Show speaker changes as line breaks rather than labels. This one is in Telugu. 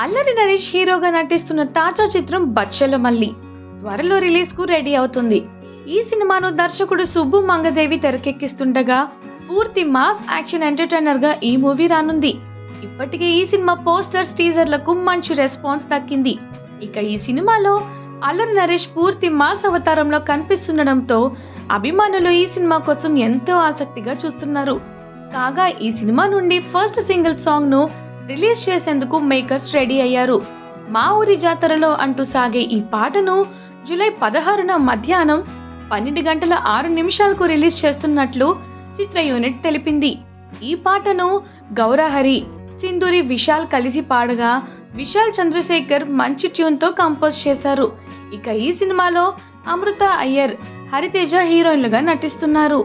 అల్లరి నరేష్ హీరోగా నటిస్తున్న తాజా చిత్రం బచ్చెల మల్లి త్వరలో రిలీజ్ కు రెడీ అవుతుంది. ఈ సినిమాను దర్శకుడు సుబ్బు మంగదేవి తెరకెక్కిస్తుండగా పూర్తి మాస్ యాక్షన్ ఎంటర్టైనర్ గా ఈ మూవీ రానుంది. ఇప్పటికే ఈ సినిమా పోస్టర్స్ టీజర్లకు మంచి రెస్పాన్స్ దక్కింది. ఇక ఈ సినిమాలో అల్లరి నరేష్ పూర్తి మాస్ అవతారంలో కనిపిస్తుండడంతో అభిమానులు ఈ సినిమా కోసం ఎంతో ఆసక్తిగా చూస్తున్నారు. కాగా ఈ సినిమా నుండి ఫస్ట్ సింగిల్ సాంగ్ ను రిలీజ్ చేసేందుకు మేకర్స్ రెడీ అయ్యారు. మా ఊరి జాతరలో అంటూ సాగే ఈ పాటను జూలై 16న మధ్యాహ్నం 12:06 రిలీజ్ చేస్తున్నట్లు చిత్ర యూనిట్ తెలిపింది. ఈ పాటను గౌరహరి, సింధూరి విశాల్ కలిసి పాడగా విశాల్ చంద్రశేఖర్ మంచి ట్యూన్ తో కంపోజ్ చేశారు. ఇక ఈ సినిమాలో అమృత అయ్యర్, హరితేజ హీరోయిన్లుగా నటిస్తున్నారు.